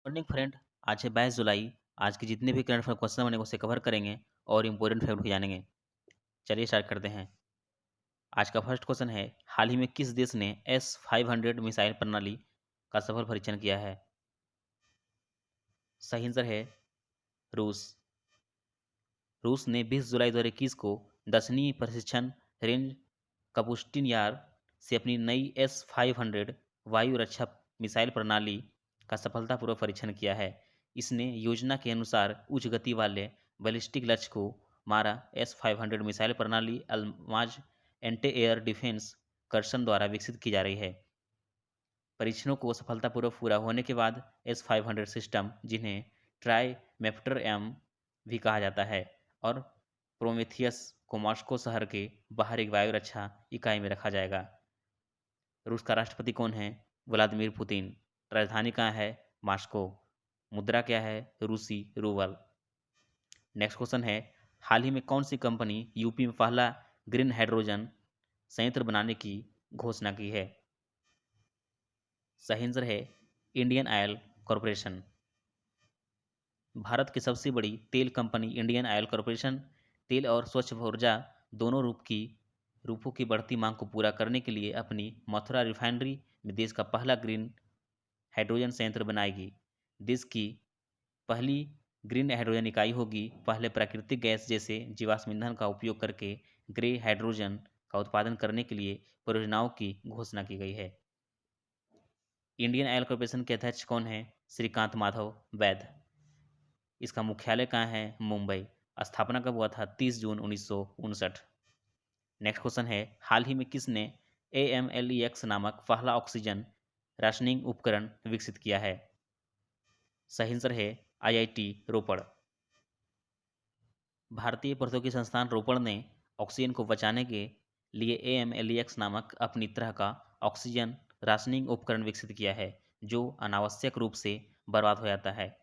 Morning friend. आज है 22 जुलाई। आज के जितने भी करंट अफेयर क्वेश्चन बने उसे कवर करेंगे और इम्पोर्टेंट फैक्ट भी जानेंगे। चलिए स्टार्ट करते हैं। आज का फर्स्ट क्वेश्चन है, हाल ही में किस देश ने S-500 मिसाइल प्रणाली का सफल परीक्षण किया है? सही आंसर है रूस। रूस ने 20 जुलाई 2021 को 10वीं प्रशिक्षण रेंज कपुस्टिन यार से अपनी नई S-500 वायु रक्षा मिसाइल प्रणाली का सफलतापूर्वक परीक्षण किया है। इसने योजना के अनुसार उच्च गति वाले बैलिस्टिक लक्ष्य को मारा। S-500 मिसाइल प्रणाली अल्माज एंटी एयर डिफेंस कर्षण द्वारा विकसित की जा रही है। परीक्षणों को सफलतापूर्वक पूरा होने के बाद S-500 सिस्टम, जिन्हें ट्राई मैप्टर एम भी कहा जाता है, और प्रोमेथियस को मॉस्को शहर के बाहर एक वायु रक्षा इकाई में रखा जाएगा। रूस का राष्ट्रपति कौन है? Vladimir Putin. राजधानी कहाँ है? मॉस्को। मुद्रा क्या है? रूसी रूबल। नेक्स्ट क्वेश्चन है, हाल ही में कौन सी कंपनी यूपी में पहला ग्रीन हाइड्रोजन संयंत्र बनाने की घोषणा की है? सही आंसर है इंडियन ऑयल कॉरपोरेशन। भारत की सबसे बड़ी तेल कंपनी इंडियन ऑयल कॉरपोरेशन तेल और स्वच्छ ऊर्जा दोनों रूपों की बढ़ती मांग को पूरा करने के लिए अपनी मथुरा रिफाइनरी में देश का पहला ग्रीन हाइड्रोजन संयंत्र बनाएगी। देश की पहली ग्रीन हाइड्रोजन इकाई होगी। पहले प्राकृतिक गैस जैसे जीवाश्म ईंधन का उपयोग करके ग्रे हाइड्रोजन का उत्पादन करने के लिए परियोजनाओं की घोषणा की गई है। इंडियन ऑयल कॉरपोरेशन के अध्यक्ष कौन है? श्रीकांत माधव वैद। इसका मुख्यालय कहाँ है? मुंबई। स्थापना कब हुआ था? 30 जून 1959। नेक्स्ट क्वेश्चन है, हाल ही में किसने AMLEX नामक पहला ऑक्सीजन राशनिंग उपकरण विकसित किया है? सही आंसर है IIT रोपड़। भारतीय प्रौद्योगिकी संस्थान रोपड़ ने ऑक्सीजन को बचाने के लिए AMLEX नामक अपनी तरह का ऑक्सीजन राशनिंग उपकरण विकसित किया है, जो अनावश्यक रूप से बर्बाद हो जाता है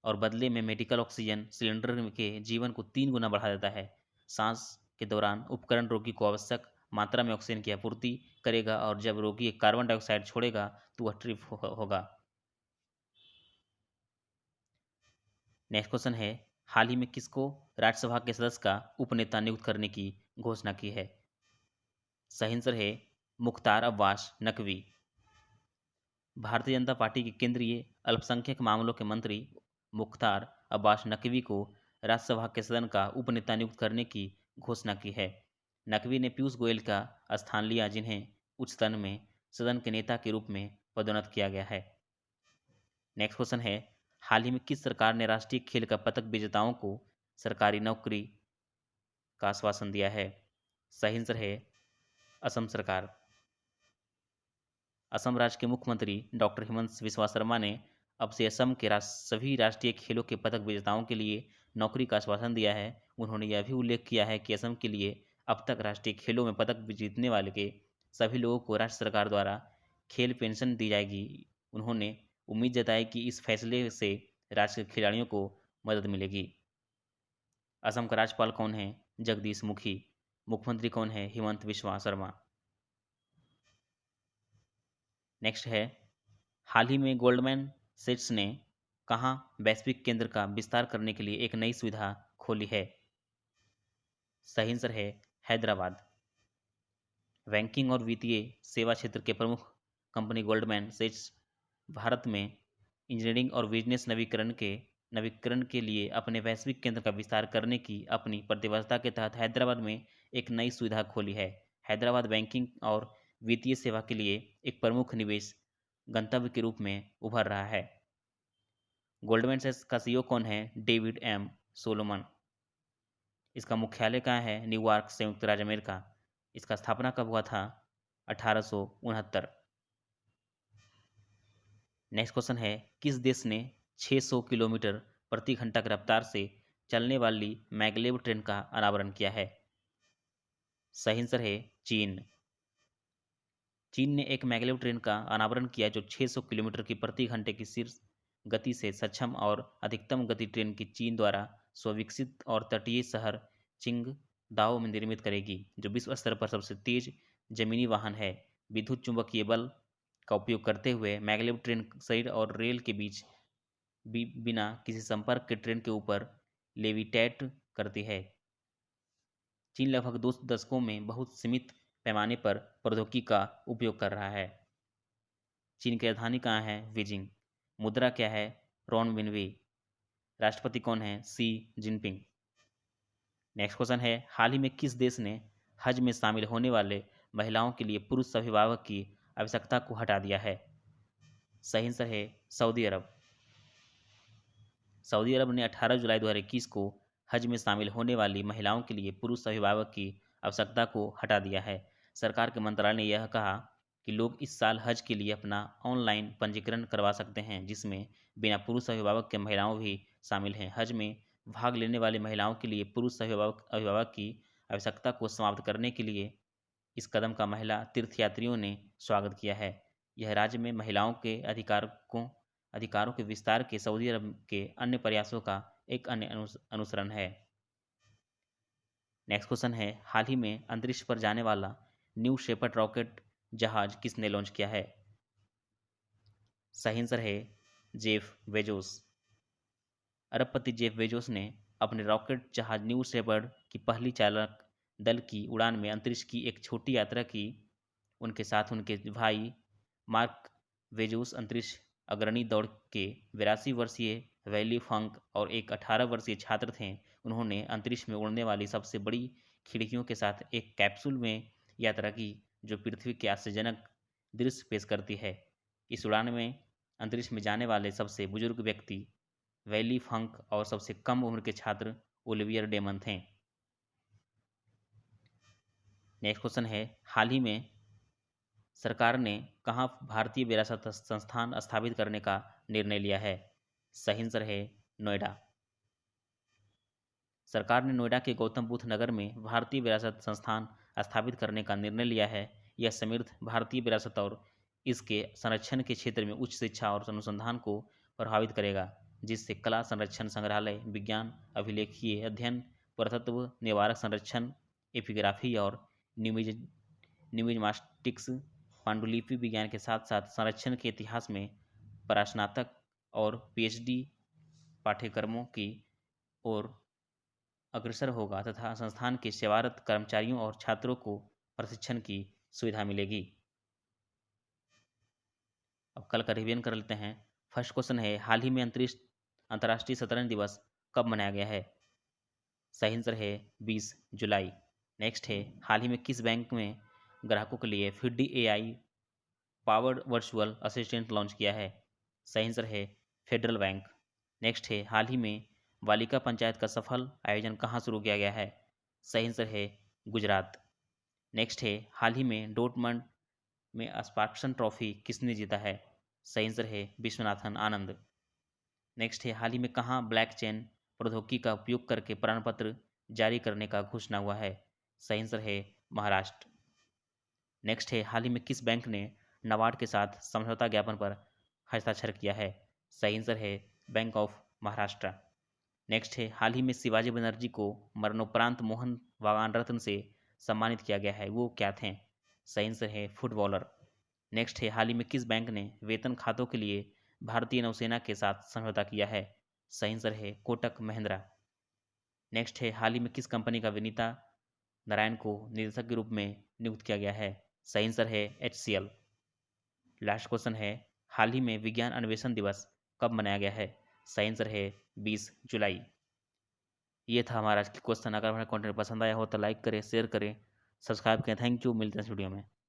और बदले में मेडिकल ऑक्सीजन सिलेंडर के जीवन को 3 गुना बढ़ा देता है। सांस के दौरान उपकरण रोगी को आवश्यक मात्रा में ऑक्सीजन की आपूर्ति करेगा और जब रोगी कार्बन डाइऑक्साइड छोड़ेगा तो वह ट्रिप होगा। नेक्स्ट क्वेश्चन है, हाल ही में किसको राज्यसभा के सदस्य का उपनेता नियुक्त करने की घोषणा की है? सही आंसर है मुख्तार अब्बास नकवी। भारतीय जनता पार्टी के केंद्रीय अल्पसंख्यक मामलों के मंत्री मुख्तार अब्बास नकवी को राज्यसभा के सदन का उपनेता नियुक्त करने की घोषणा की है। नकवी ने पीयूष गोयल का स्थान लिया, जिन्हें उच्च सदन में सदन के नेता के रूप में पदोन्नत किया गया है। नेक्स्ट क्वेश्चन है, हाल ही में किस सरकार ने राष्ट्रीय खेल का पदक विजेताओं को सरकारी नौकरी का आश्वासन दिया है? सही आंसर है असम सरकार। असम राज्य के मुख्यमंत्री डॉक्टर हेमंत बिस्वा शर्मा ने अब से असम के सभी राष्ट्रीय खेलों के पदक विजेताओं के लिए नौकरी का आश्वासन दिया है। उन्होंने यह भी उल्लेख किया है कि असम के लिए अब तक राष्ट्रीय खेलों में पदक जीतने वाले के सभी लोगों को राज्य सरकार द्वारा खेल पेंशन दी जाएगी। उन्होंने उम्मीद जताई कि इस फैसले से राज्य के खिलाड़ियों को मदद मिलेगी। असम का राज्यपाल कौन है? जगदीश मुखी। मुख्यमंत्री कौन है? हेमंत बिस्वा शर्मा। नेक्स्ट है, हाल ही में गोल्डमैन सेट्स ने कहाँ वैश्विक केंद्र का विस्तार करने के लिए एक नई सुविधा खोली है? सही आंसर है हैदराबाद। बैंकिंग और वित्तीय सेवा क्षेत्र के प्रमुख कंपनी गोल्डमैन सेट्स भारत में इंजीनियरिंग और बिजनेस नवीकरण के लिए अपने वैश्विक केंद्र का विस्तार करने की अपनी प्रतिबद्धता के तहत हैदराबाद में एक नई सुविधा खोली है। हैदराबाद बैंकिंग और वित्तीय सेवा के लिए एक प्रमुख निवेश गंतव्य के रूप में उभर रहा है। गोल्डमैन सैक्स का CEO कौन है? David M Solomon. इसका मुख्यालय कहाँ है? न्यूयॉर्क, संयुक्त राज्य अमेरिका। इसका स्थापना कब हुआ था? 1869। नेक्स्ट क्वेश्चन है, किस देश ने 600 किलोमीटर प्रति घंटा की रफ्तार से चलने वाली मैगलेव ट्रेन का अनावरण किया है? सही आंसर है चीन। चीन ने एक मैगलेव ट्रेन का अनावरण किया जो 600 किलोमीटर की प्रति घंटे की शीर्ष गति से सक्षम और अधिकतम गति ट्रेन की चीन द्वारा स्वविकसित और तटीय शहर चिंगदाओ में निर्मित करेगी, जो विश्व स्तर पर सबसे तेज जमीनी वाहन है। विद्युत चुंबकीय बल का उपयोग करते हुए मैगलेव ट्रेन शरीर और रेल के बीच बिना किसी संपर्क के ट्रेन के ऊपर लेविटेट करती है। चीन लगभग 2 दशकों में बहुत सीमित पैमाने पर प्रौद्योगिकी का उपयोग कर रहा है। चीन की राजधानी कहाँ है? बीजिंग। मुद्रा क्या है? रॉन विनवी। राष्ट्रपति कौन है? सी जिनपिंग। नेक्स्ट क्वेश्चन है, हाल ही में किस देश ने हज में शामिल होने वाले महिलाओं के लिए पुरुष अभिभावक की आवश्यकता को हटा दिया है? सही आंसर है सऊदी अरब। सऊदी अरब ने 18 जुलाई 2021 को हज में शामिल होने वाली महिलाओं के लिए पुरुष अभिभावक की आवश्यकता को हटा दिया है। सरकार के मंत्रालय ने यह कहा कि लोग इस साल हज के लिए अपना ऑनलाइन पंजीकरण करवा सकते हैं, जिसमें बिना पुरुष अभिभावक के महिलाओं भी शामिल हैं। हज में भाग लेने वाली महिलाओं के लिए पुरुष अभिभावक की आवश्यकता को समाप्त करने के लिए इस कदम का महिला तीर्थयात्रियों ने स्वागत किया है। यह राज्य में महिलाओं के अधिकारों के विस्तार के सऊदी अरब के अन्य प्रयासों का एक अन्य अनुसरण है। नेक्स्ट क्वेश्चन है, हाल ही में अंतरिक्ष पर जाने वाला न्यू शेपर्ड रॉकेट जहाज किसने लॉन्च किया है? सही आंसर है जेफ बेजोस। अरबपति जेफ बेजोस ने अपने रॉकेट जहाज न्यू शेपर्ड की पहली चालक दल की उड़ान में अंतरिक्ष की एक छोटी यात्रा की। उनके साथ उनके भाई मार्क बेजोस अंतरिक्ष अग्रणी दौड़ के 82 वर्षीय वैली फंक और एक 18 वर्षीय छात्र थे। उन्होंने अंतरिक्ष में उड़ने वाली सबसे बड़ी खिड़कियों के साथ एक कैप्सूल में यात्रा की, जो पृथ्वी के आश्चर्यजनक दृश्य पेश करती है। इस उड़ान में अंतरिक्ष में जाने वाले सबसे बुजुर्ग व्यक्ति वैली फंक और सबसे कम उम्र के छात्र ओलिवियर डेमन थे। नेक्स्ट क्वेश्चन है, हाल ही में सरकार ने कहाँ भारतीय विरासत संस्थान स्थापित करने का निर्णय लिया है? सही आंसर है नोएडा। सरकार ने नोएडा के गौतम बुद्ध नगर में भारतीय विरासत संस्थान स्थापित करने का निर्णय लिया है। यह समृद्ध भारतीय विरासत और इसके संरक्षण के क्षेत्र में उच्च शिक्षा और अनुसंधान को प्रभावित करेगा, जिससे कला संरक्षण, संग्रहालय, विज्ञान, अभिलेखीय अध्ययन, पुरातत्व, निवारक संरक्षण, एपिग्राफी और न्यूमिज्माटिक्स, पांडुलिपि विज्ञान के साथ साथ संरक्षण के इतिहास में परास्नातक और पीएचडी पाठ्यक्रमों की ओर अग्रसर होगा तथा संस्थान के सेवारत कर्मचारियों और छात्रों को प्रशिक्षण की सुविधा मिलेगी। अब कल का रिवीजन कर लेते हैं। फर्स्ट क्वेश्चन है, हाल ही में अंतर्राष्ट्रीय शतरंज दिवस कब मनाया गया है? सही आंसर है 20 जुलाई। नेक्स्ट है, हाल ही में किस बैंक में ग्राहकों के लिए फिड्डी AI powered virtual assistant launch किया है? सही आंसर है फेडरल बैंक। नेक्स्ट है, हाल ही में बालिका पंचायत का सफल आयोजन कहाँ शुरू किया गया है? सही आंसर है गुजरात। नेक्स्ट है, हाल ही में डोर्टमंड में स्पार्क्सन ट्रॉफी किसने जीता है? सही आंसर है विश्वनाथन आनंद। नेक्स्ट है, हाल ही में कहाँ ब्लॉकचेन प्रौद्योगिकी का उपयोग करके प्रमाण पत्र जारी करने का घोषणा हुआ है? सही आंसर है महाराष्ट्र। नेक्स्ट है, हाल ही में किस बैंक ने नाबार्ड के साथ समझौता ज्ञापन पर हस्ताक्षर किया है? सही आंसर है बैंक ऑफ महाराष्ट्र। नेक्स्ट है, हाल ही में शिवाजी बनर्जी को मरणोपरांत मोहन बागान रत्न से सम्मानित किया गया है, वो क्या थे? सही आंसर है फुटबॉलर। नेक्स्ट है, हाल ही में किस बैंक ने वेतन खातों के लिए भारतीय नौसेना के साथ समझौता किया है? सही आंसर है कोटक महिंद्रा। नेक्स्ट है, हाल ही में किस कंपनी का विनीता नारायण को निदेशक के रूप में नियुक्त किया गया है? सही आंसर है HCL। लास्ट क्वेश्चन है, हाल ही में विज्ञान अन्वेषण दिवस कब मनाया गया है? सही आंसर है 20 जुलाई। ये था हमारा आज की क्वेश्चन। अगर हमारा कंटेंट पसंद आया हो तो लाइक करें, शेयर करें, सब्सक्राइब करें। थैंक यू, मिलते हैं इस वीडियो में।